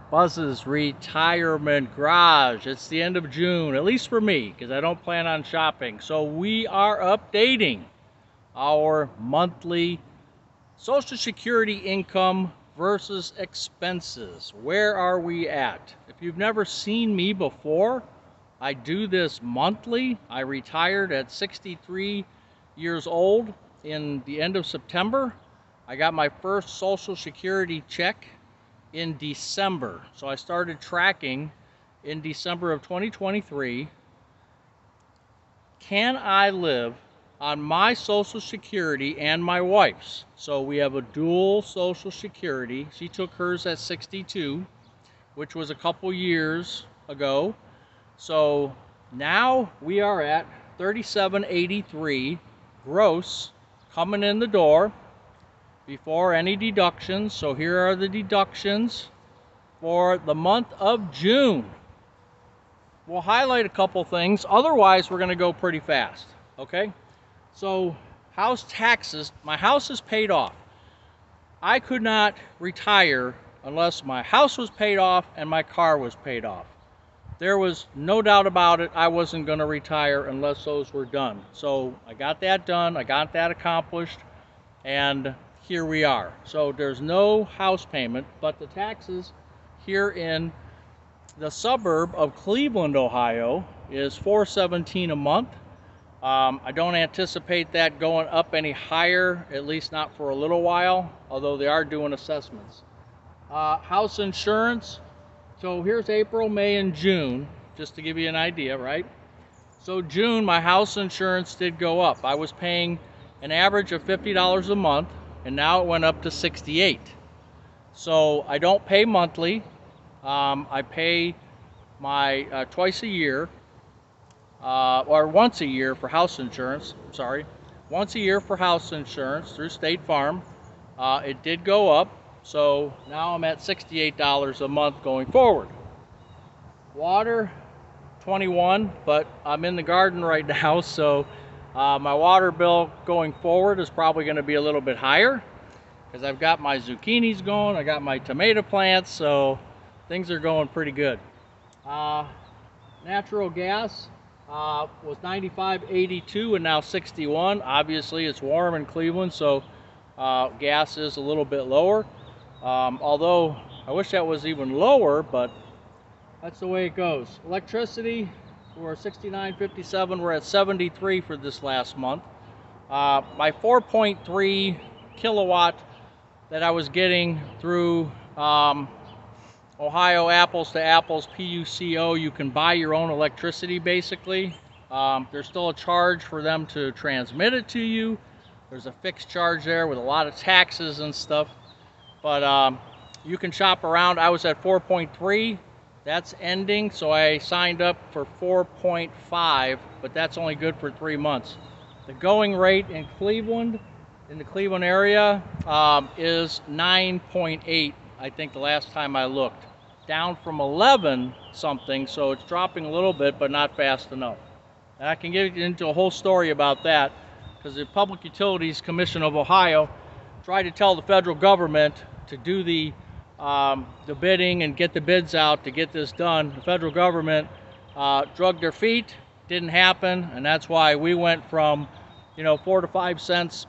Buzz's Retirement Garage. It's the end of June, at least for me, because I don't plan on shopping. So we are updating our monthly Social Security income versus expenses. Where are we at? If you've never seen me before, I do this monthly. I retired at 63 years old in the end of September. I got my first Social Security check in December. So I started tracking in December of 2023. Can I live on my Social Security and my wife's? So we have a dual Social Security. She took hers at 62, which was a couple years ago. So now we are at 3783 gross coming in the door before any deductions. So here are the deductions for the month of June. We'll highlight a couple things, otherwise we're going to go pretty fast. Okay, so house taxes. My house is paid off. I could not retire unless my house was paid off and my car was paid off. There was no doubt about it. I wasn't going to retire unless those were done. So I got that done. I got that accomplished, and here we are. So there's no house payment, but the taxes here in the suburb of Cleveland, Ohio, is $417 a month. I don't anticipate that going up any higher, at least not for a little while, although they are doing assessments. House insurance. So here's April, May, and June, just to give you an idea, right? So June, my house insurance did go up. I was paying an average of $50 a month, and now it went up to $68. So I don't pay monthly. I pay my twice a year, or once a year for house insurance, sorry. Once a year for house insurance through State Farm. It did go up. So now I'm at $68 a month going forward. Water, $21, but I'm in the garden right now, so my water bill going forward is probably going to be a little bit higher because I've got my zucchinis going, I got my tomato plants, so things are going pretty good. Natural gas was $95.82 and now $61. Obviously it's warm in Cleveland, so gas is a little bit lower. Although I wish that was even lower, but that's the way it goes. Electricity, we're $69.57. We're at $73 for this last month. My 4.3 kilowatt that I was getting through Ohio Apples to Apples PUCO, you can buy your own electricity basically. There's still a charge for them to transmit it to you. There's a fixed charge there with a lot of taxes and stuff. But you can shop around. I was at 4.3. That's ending, so I signed up for 4.5, but that's only good for 3 months. The going rate in Cleveland, in the Cleveland area, is 9.8, I think the last time I looked. Down from 11 something, so it's dropping a little bit, but not fast enough. And I can get into a whole story about that, because the Public Utilities Commission of Ohio tried to tell the federal government to do the bidding and get the bids out to get this done. The federal government drugged their feet, didn't happen, and that's why we went from 4 to 5 cents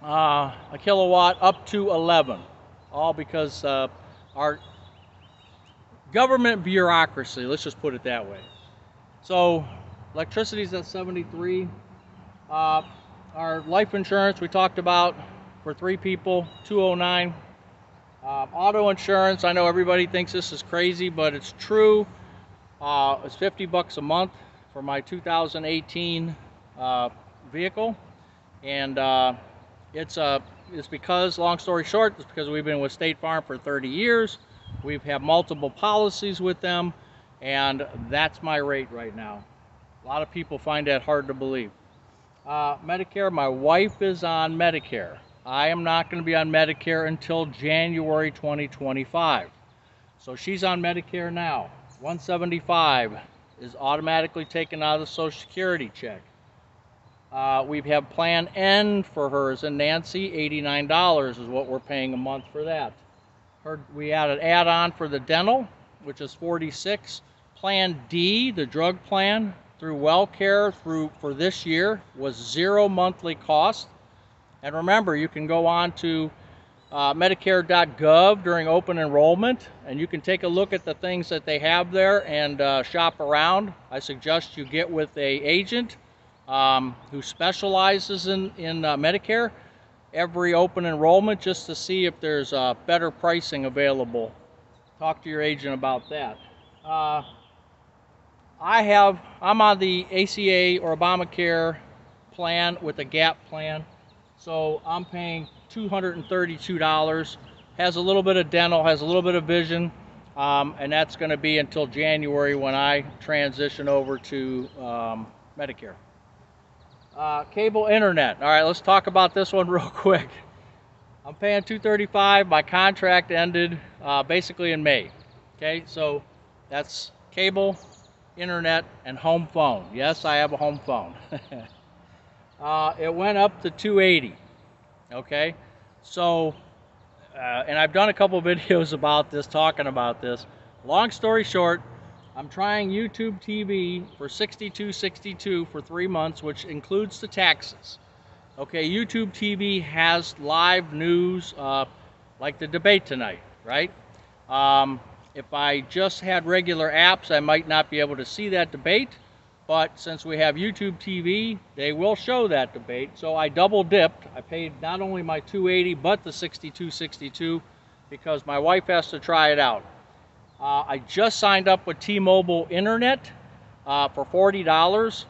a kilowatt up to 11, all because our government bureaucracy, let's just put it that way. So electricity's at 73. Our life insurance we talked about for 3 people, $209. Auto insurance, I know everybody thinks this is crazy, but it's true. It's $50 a month for my 2018 vehicle, and it's because, long story short, it's because we've been with State Farm for 30 years. We've had multiple policies with them, and that's my rate right now. A lot of people find that hard to believe. Medicare, my wife is on Medicare. I am not going to be on Medicare until January 2025. So she's on Medicare now. $175 is automatically taken out of the Social Security check. We have Plan N for hers and Nancy, $89 is what we're paying a month for that. We had an add-on for the dental, which is $46. Plan D, the drug plan through WellCare for this year, was 0 monthly cost. And remember, you can go on to Medicare.gov during open enrollment, and you can take a look at the things that they have there and shop around. I suggest you get with an agent who specializes in Medicare every open enrollment, just to see if there's better pricing available. Talk to your agent about that. I'm on the ACA or Obamacare plan with the GAP plan, so I'm paying $232. Has a little bit of dental, has a little bit of vision, and that's going to be until January when I transition over to Medicare. Cable internet. All right, let's talk about this one real quick. I'm paying $235. My contract ended basically in May. Okay, so that's cable, internet, and home phone. Yes, I have a home phone. It went up to $280. Okay, so and I've done a couple videos about this, talking about this. Long story short, I'm trying YouTube TV for $62.62 for 3 months, which includes the taxes. Okay, YouTube TV has live news, like the debate tonight, right? If I just had regular apps, I might not be able to see that debate, but since we have YouTube TV, they will show that debate. So I double dipped. I paid not only my $280, but the $62.62 because my wife has to try it out. I just signed up with T-Mobile Internet for $40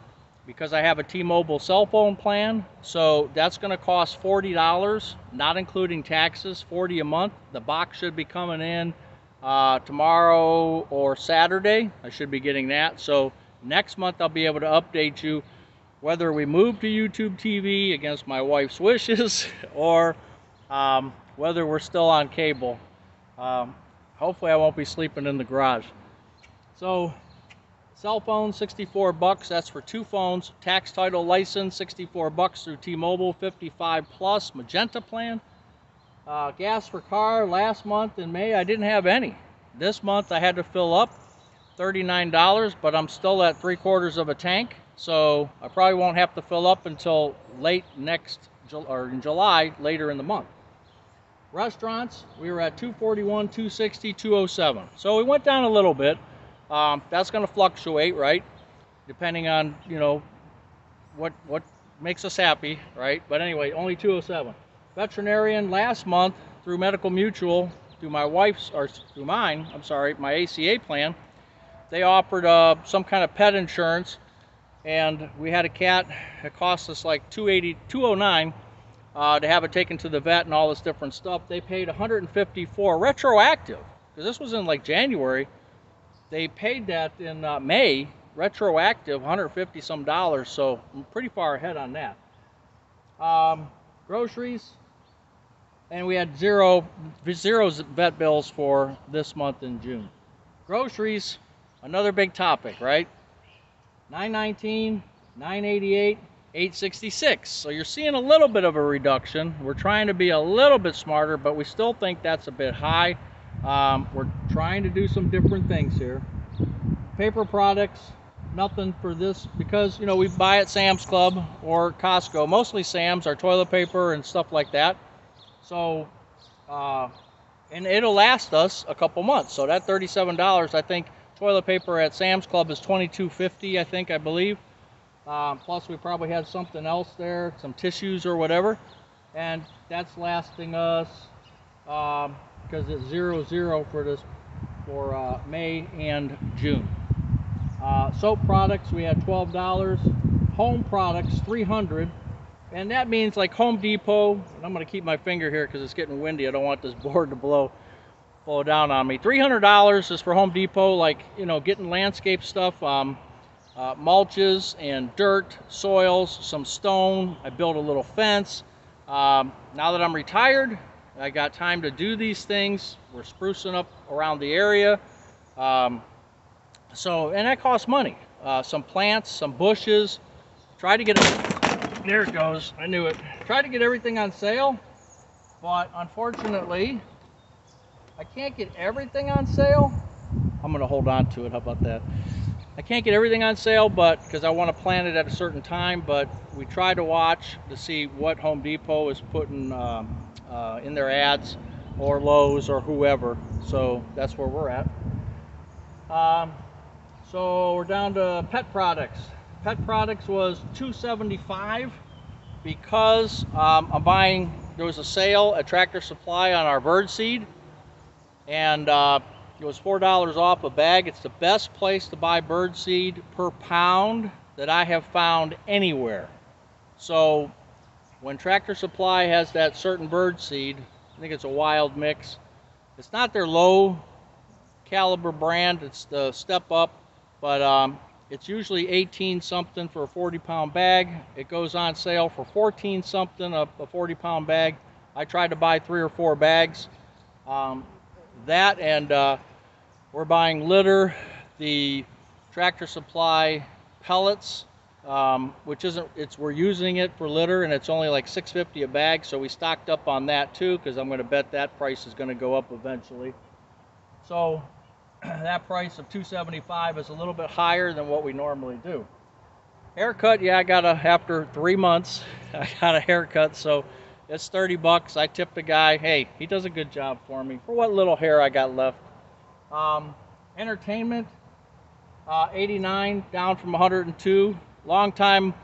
because I have a T-Mobile cell phone plan. So that's going to cost $40, not including taxes, $40 a month. The box should be coming in tomorrow or Saturday. I should be getting that. So next month I'll be able to update you whether we move to YouTube TV against my wife's wishes or whether we're still on cable. Hopefully I won't be sleeping in the garage. So cell phone, $64, that's for 2 phones. Tax title license, $64 through T-Mobile, 55 plus Magenta plan. Gas for car, last month in May I didn't have any. This month I had to fill up, $39, but I'm still at 3/4 of a tank, so I probably won't have to fill up until late in July, later in the month. Restaurants, we were at $241, $260, $207. So we went down a little bit. That's going to fluctuate, right? Depending on, you know, what makes us happy, right? But anyway, only $207. Veterinarian last month through Medical Mutual, through my wife's, or through mine, I'm sorry, my ACA plan, they offered some kind of pet insurance, and we had a cat. It cost us like $209 to have it taken to the vet and all this different stuff. They paid $154 retroactive, because this was in like January. They paid that in May, retroactive, $150 some, so I'm pretty far ahead on that. Groceries, and we had zero vet bills for this month in June. Groceries, another big topic, right? $9.19, $9.88, $8.66. So you're seeing a little bit of a reduction. We're trying to be a little bit smarter, but we still think that's a bit high. We're trying to do some different things here. Paper products, nothing for this, because you know we buy at Sam's Club or Costco, mostly Sam's, our toilet paper and stuff like that. So and it'll last us a couple months. So that $37, I think toilet paper at Sam's Club is $22.50, I believe. Plus we probably had something else there, some tissues or whatever, and that's lasting us because it's 0-0 for this for May and June. Soap products, we had $12. Home products, $300, and that means like Home Depot. And I'm going to keep my finger here because it's getting windy. I don't want this board to blow down on me. $300 is for Home Depot, like, you know, getting landscape stuff, mulches and dirt, soils, some stone. I built a little fence. Now that I'm retired, I got time to do these things. We're sprucing up around the area. So, and that costs money. Some plants, some bushes. Try to get it, there it goes, I knew it. Try to get everything on sale, but unfortunately, I can't get everything on sale. I'm gonna hold on to it, how about that? I can't get everything on sale, but because I want to plan it at a certain time, but we try to watch to see what Home Depot is putting in their ads, or Lowe's or whoever. So that's where we're at. So we're down to pet products. Pet products was $2.75 because I'm buying, there was a sale at Tractor Supply on our bird seed, and it was $4 off a bag. It's the best place to buy bird seed per pound that I have found anywhere. So when Tractor Supply has that certain bird seed, I think it's a wild mix. It's not their low caliber brand, it's the Step Up, but it's usually 18 something for a 40-pound bag. It goes on sale for 14 something a 40-pound bag. I tried to buy 3 or 4 bags. That and we're buying litter, the Tractor Supply pellets, which isn't, we're using it for litter, and it's only like $6.50 a bag, so we stocked up on that too, because I'm going to bet that price is going to go up eventually. So that price of $2.75 is a little bit higher than what we normally do. Haircut, yeah, after 3 months, I got a haircut, so it's 30 bucks. I tipped the guy. Hey, he does a good job for me for what little hair I got left. Entertainment, 89, down from 102. Long-time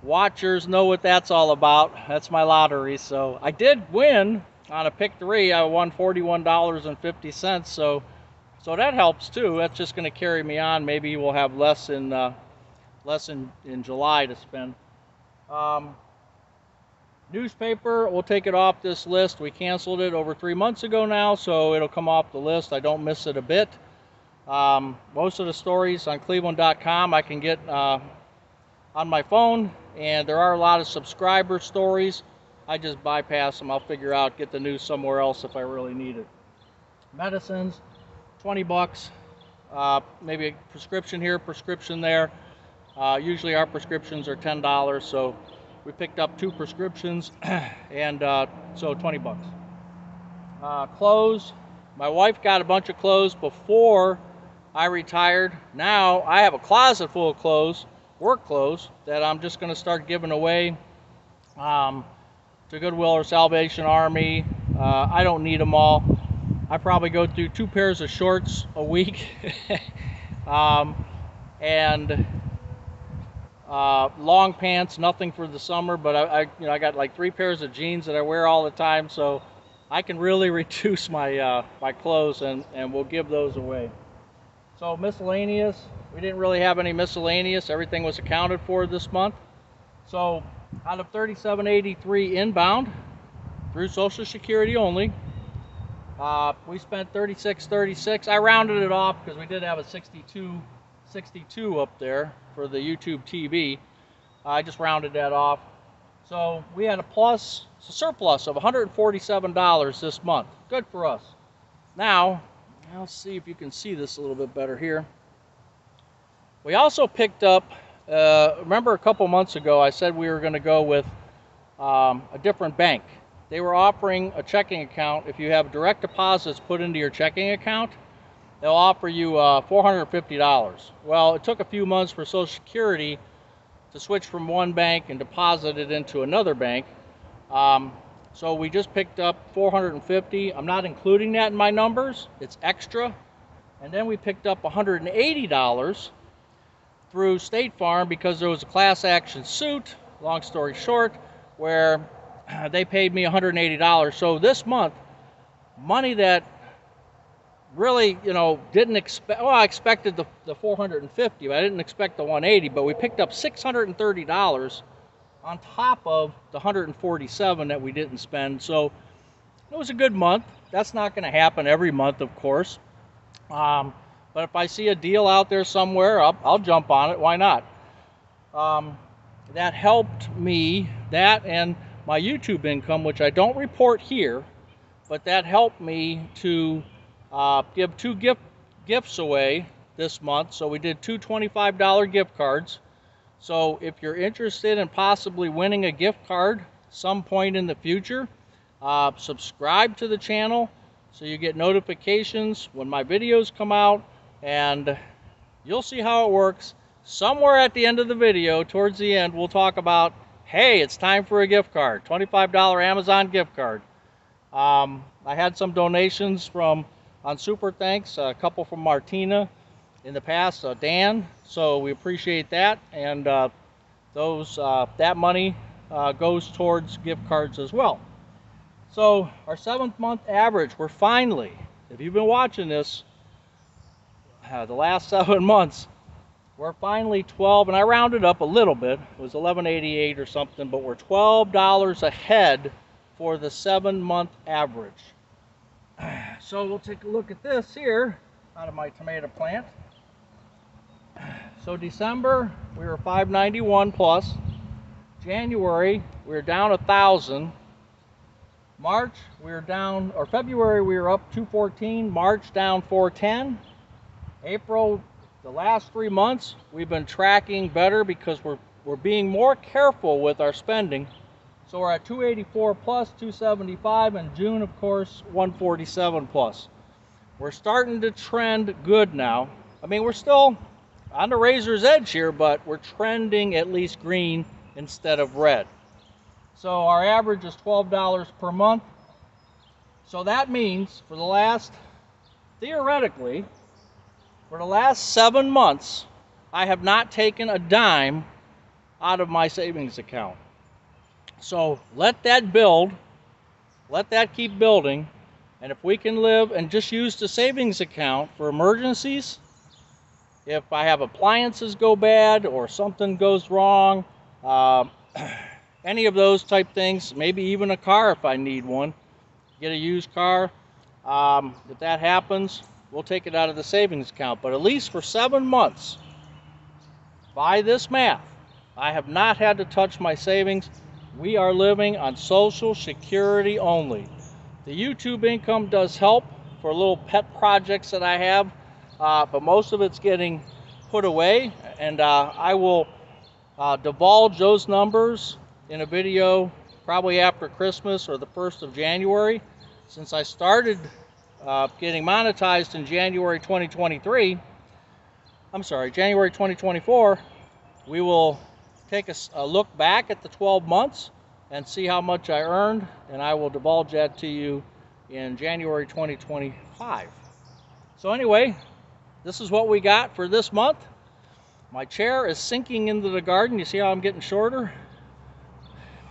watchers know what that's all about. That's my lottery. So I did win on a pick 3. I won $41.50. So that helps too. That's just going to carry me on. Maybe we'll have less in July to spend. Newspaper, we'll take it off this list. We canceled it over 3 months ago now, so it'll come off the list. I don't miss it a bit. Most of the stories on Cleveland.com I can get on my phone, and there are a lot of subscriber stories. I just bypass them. I'll figure out, get the news somewhere else if I really need it. Medicines, 20 bucks. Maybe a prescription here, prescription there. Usually our prescriptions are $10, so we picked up 2 prescriptions, and so 20 bucks. Clothes. My wife got a bunch of clothes before I retired. Now I have a closet full of clothes, work clothes, that I'm just going to start giving away to Goodwill or Salvation Army. I don't need them all. I probably go through 2 pairs of shorts a week, and long pants, nothing for the summer, but I got like 3 pairs of jeans that I wear all the time, so I can really reduce my my clothes, and we'll give those away. So miscellaneous, we didn't really have any miscellaneous. Everything was accounted for this month. So out of $37.83 inbound through Social Security only, we spent $36.36. I rounded it off because we did have a 62 up there for the YouTube TV. I just rounded that off. So we had a surplus of $147 this month. Good for us. Now, I'll see if you can see this a little bit better here. We also picked up, remember a couple months ago I said we were going to go with a different bank. They were offering a checking account. If you have direct deposits put into your checking account, they'll offer you $450. Well, it took a few months for Social Security to switch from one bank and deposit it into another bank. So we just picked up $450. I'm not including that in my numbers. It's extra. And then we picked up $180 through State Farm because there was a class action suit, long story short, where they paid me $180. So this month, money that really, didn't expect, well, I expected the 450, but I didn't expect the 180, but we picked up $630 on top of the 147 that we didn't spend. So it was a good month. That's not going to happen every month, of course. But if I see a deal out there somewhere, I'll jump on it. Why not? That helped me, that and my YouTube income, which I don't report here, but that helped me to give 2 gifts away this month. So we did 2 $25 gift cards. So if you're interested in possibly winning a gift card some point in the future, subscribe to the channel, so you get notifications when my videos come out, and you'll see how it works. Somewhere at the end of the video, towards the end, we'll talk about, hey, it's time for a gift card, $25 Amazon gift card. I had some donations on Super Thanks, a couple from Martina in the past, Dan, so we appreciate that, and that money goes towards gift cards as well. So our 7th month average, we're finally, if you've been watching this, the last 7 months, we're finally 12, and I rounded up a little bit, it was $11.88 or something, but we're $12 ahead for the 7-month average. So we'll take a look at this here out of my tomato plant. So December, we were 591 plus. January, we were down 1,000. March, we were down, or February, we were up 214. March, down 410. April, the last 3 months, we've been tracking better because we're being more careful with our spending. So we're at 284 plus, 275, and June, of course, 147 plus. We're starting to trend good now. I mean, we're still on the razor's edge here, but we're trending at least green instead of red. So our average is $12 per month. So that means for the last, theoretically, for the last 7 months, I have not taken a dime out of my savings account. So let that build, let that keep building, and if we can live and just use the savings account for emergencies, if I have appliances go bad or something goes wrong, any of those type things, maybe even a car if I need one, get a used car, if that happens, we'll take it out of the savings account. But at least for 7 months, by this math, I have not had to touch my savings. We are living on Social Security only. The YouTube income does help for little pet projects that I have, but most of it's getting put away, and I will divulge those numbers in a video probably after Christmas or the 1st of January. Since I started getting monetized in January 2023, January 2024, we will take a look back at the 12 months and see how much I earned, and I will divulge that to you in January 2025. So anyway, this is what we got for this month. My chair is sinking into the garden. You see how I'm getting shorter?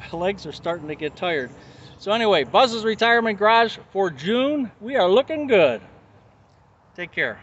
My legs are starting to get tired. So anyway, Buzz's Retirement Garage for June, we are looking good. Take care.